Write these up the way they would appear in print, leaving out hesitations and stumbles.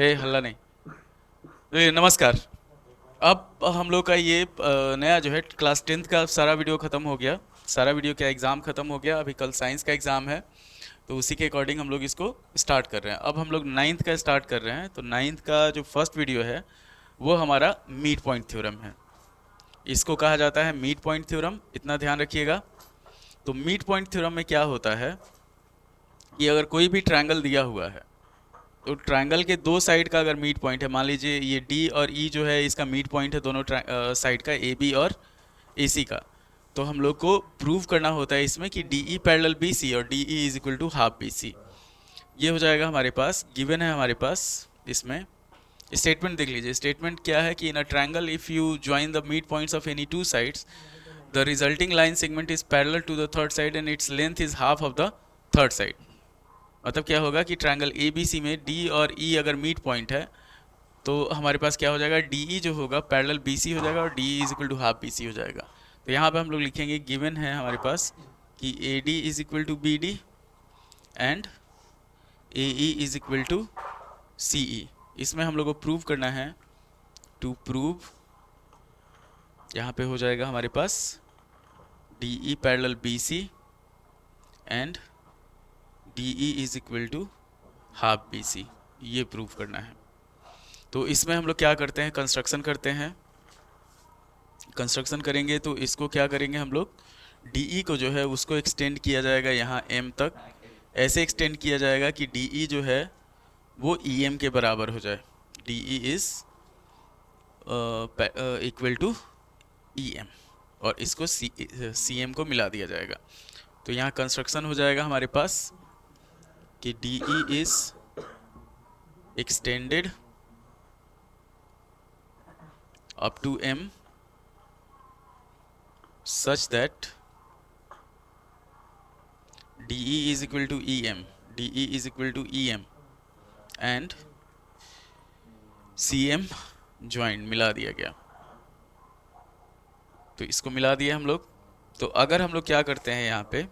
हल्ला नहीं। नमस्कार। अब हम लोग का ये नया जो है क्लास 10th का सारा वीडियो ख़त्म हो गया। सारा वीडियो क्या, एग्ज़ाम ख़त्म हो गया। अभी कल साइंस का एग्ज़ाम है, तो उसी के अकॉर्डिंग हम लोग इसको स्टार्ट कर रहे हैं। अब हम लोग नाइन्थ का स्टार्ट कर रहे हैं। तो नाइन्थ का जो फर्स्ट वीडियो है वो हमारा मीड पॉइंट थ्योरम है। इसको कहा जाता है मीड पॉइंट थ्योरम, इतना ध्यान रखिएगा। तो मीड पॉइंट थ्योरम में क्या होता है कि अगर कोई भी ट्रायंगल दिया हुआ है, तो ट्रायंगल के दो साइड का अगर मीड पॉइंट है, मान लीजिए ये डी और ई जो है इसका मीड पॉइंट है दोनों साइड का, ए बी और ए सी का। तो हम लोग को प्रूव करना होता है इसमें कि D E parallel B C और D E is equal to half B C. ये हो जाएगा हमारे पास, गिवन है हमारे पास। इसमें स्टेटमेंट देख लीजिए। स्टेटमेंट क्या है कि in a triangle if you join the mid points of any two sides, the resulting line segment is parallel to the third side and its length is half of the third side. मतलब क्या होगा कि triangle A B C में D और ई अगर Mead point है, तो हमारे पास क्या हो जाएगा, डी ई जो होगा पैरेलल बी सी हो जाएगा और D E is equal to half B C हो जाएगा। तो यहाँ पे हम लोग लिखेंगे, गिवन है हमारे पास कि A D is equal to B D and A E is equal to C E. इसमें हम लोग को प्रूव करना है, टू प्रूव, यहाँ पे हो जाएगा हमारे पास D E parallel B C and D E is equal to half B C. ये प्रूव करना है। तो इसमें हम लोग क्या करते हैं, कंस्ट्रक्शन करते हैं। कंस्ट्रक्शन करेंगे तो इसको क्या करेंगे हम लोग, डी ई को जो है उसको एक्सटेंड किया जाएगा यहाँ एम तक। ऐसे एक्सटेंड किया जाएगा कि डी ई जो है वो ई एम के बराबर हो जाए। D E is equal to E M, और इसको सी एम को मिला दिया जाएगा। तो यहाँ कंस्ट्रक्शन हो जाएगा हमारे पास कि D E is extended up to m such that DE is equal to EM, DE is equal to EM and CM joint मिला दिया गया। तो इसको मिला दिया हम लोग। तो अगर हम लोग क्या करते हैं, यहाँ पे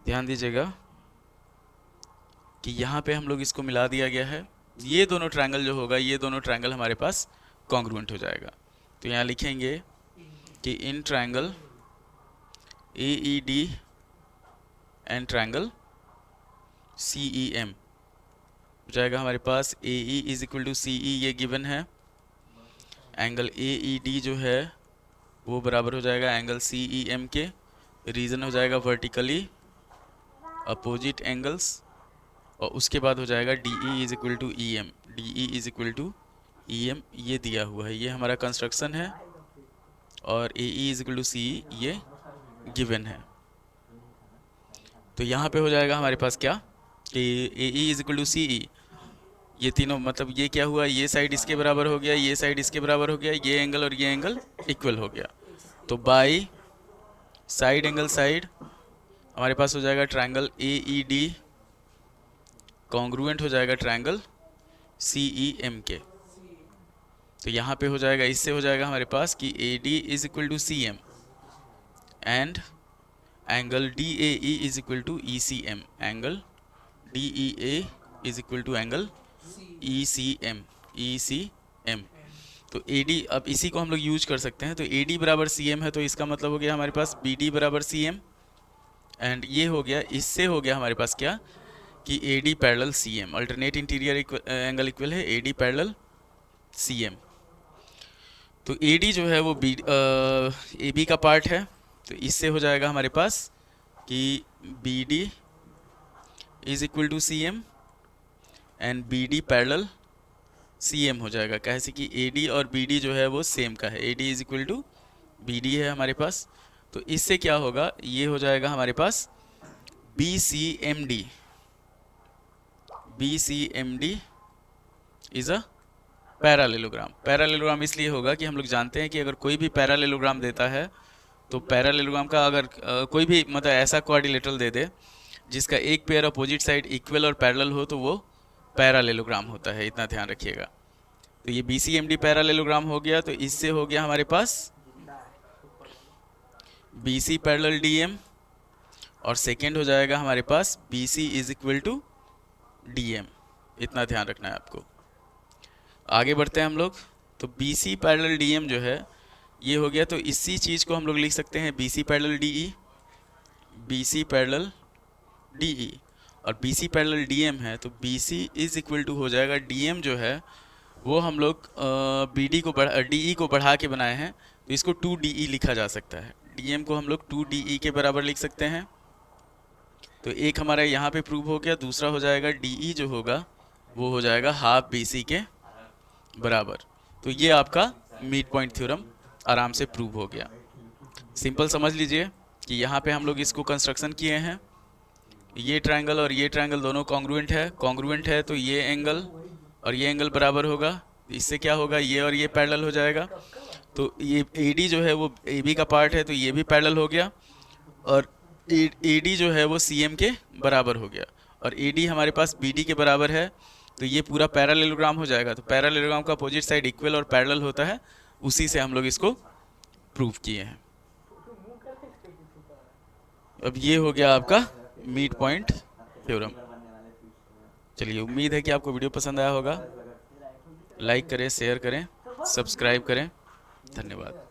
ध्यान दीजिएगा कि यहाँ पे हम लोग इसको मिला दिया गया है। ये दोनों ट्रायंगल जो होगा, ये दोनों ट्रायंगल हमारे पास कॉन्ग्रुएंट हो जाएगा। तो यहाँ लिखेंगे कि in triangle A E D and triangle C E M हो जाएगा हमारे पास। A E is equal to C E, ये गिवन है। एंगल ए ई डी जो है वो बराबर हो जाएगा एंगल सी ई एम के। रीजन हो जाएगा वर्टिकली अपोजिट एंगल्स, और उसके बाद हो जाएगा D E is equal to E M, D E is equal to E M. ये दिया हुआ है, ये हमारा कंस्ट्रक्शन है। और A E is equal to C E ये गिवन है। तो यहाँ पे हो जाएगा हमारे पास क्या कि ए E is equal to C E, ये तीनों मतलब ये क्या हुआ, ये साइड इसके बराबर हो गया, ये साइड इसके बराबर हो गया, ये एंगल और ये एंगल इक्वल हो गया। तो बाई साइड एंगल साइड हमारे पास हो जाएगा triangle A E D congruent हो जाएगा ट्रायंगल सी ई एम के। तो यहाँ पे हो जाएगा, इससे हो जाएगा हमारे पास कि A D is equal to C M and angle D A E is equal to E C M, angle D E A is equal to angle E C M, E C M. तो A D, अब इसी को हम लोग use कर सकते हैं। तो ए डी बराबर सी एम है, तो इसका मतलब हो गया हमारे पास बी डी बराबर सी एम। एंड ये हो गया, इससे हो गया हमारे पास क्या कि A D parallel C M, alternate interior angle equal है A D parallel C M. तो ए डी जो है वो बी ए बी का पार्ट है। तो इससे हो जाएगा हमारे पास कि B D is equal to C M and B D parallel C M हो जाएगा। कैसे कि ए डी और बी डी जो है वो सेम का है, A D is equal to B D है हमारे पास। तो इससे क्या होगा, ये हो जाएगा हमारे पास B C M D, B C M D is a parallelogram. Parallelogram इसलिए होगा कि हम लोग जानते हैं कि अगर कोई भी पैरालेलोग्राम देता है, तो पैरालेलोग्राम का अगर कोई भी मतलब ऐसा क्वाड्रिलेटरल दे दे जिसका एक पेयर अपोजिट साइड इक्वल और पैरेलल हो, तो वो पैरालेलोग्राम होता है, इतना ध्यान रखिएगा। तो ये B C M D parallelogram हो गया। तो इससे हो गया हमारे पास B C parallel D M, और सेकेंड हो जाएगा हमारे पास B C is equal to D M. इतना ध्यान रखना है आपको। आगे बढ़ते हैं हम लोग। तो B C parallel D M जो है ये हो गया, तो इसी चीज़ को हम लोग लिख सकते हैं B C parallel D E, B C parallel D E. और B C parallel D M है, तो B C is equal to हो जाएगा डी एम जो है वो हम लोग बी डी को बढ़ा डी ई को बढ़ा के बनाए हैं, तो इसको टू डी ई लिखा जा सकता है। डी एम को हम लोग टू डी ई के बराबर लिख सकते हैं। तो एक हमारा यहाँ पे प्रूव हो गया, दूसरा हो जाएगा डी ई जो होगा वो हो जाएगा हाफ बी सी के बराबर। तो ये आपका मिड पॉइंट थ्योरम आराम से प्रूव हो गया। सिंपल समझ लीजिए कि यहाँ पे हम लोग इसको कंस्ट्रक्शन किए हैं, ये ट्रायंगल और ये ट्रायंगल दोनों कॉन्ग्रुएंट है तो ये एंगल और ये एंगल बराबर होगा। इससे क्या होगा, ये और ये पैरेलल हो जाएगा। तो ये AD जो है वो AB का पार्ट है, तो ये भी पैरेलल हो गया। और AD जो है वो CM के बराबर हो गया, और AD हमारे पास BD के बराबर है, तो ये पूरा पैरेललोग्राम हो जाएगा। तो पैरेललोग्राम का अपोजिट साइड इक्वल और पैरेलल होता है, उसी से हम लोग इसको प्रूव किए हैं। अब ये हो गया आपका मिड पॉइंट थ्योरम। चलिए, उम्मीद है कि आपको वीडियो पसंद आया होगा। लाइक करें, शेयर करें, सब्सक्राइब करें। धन्यवाद।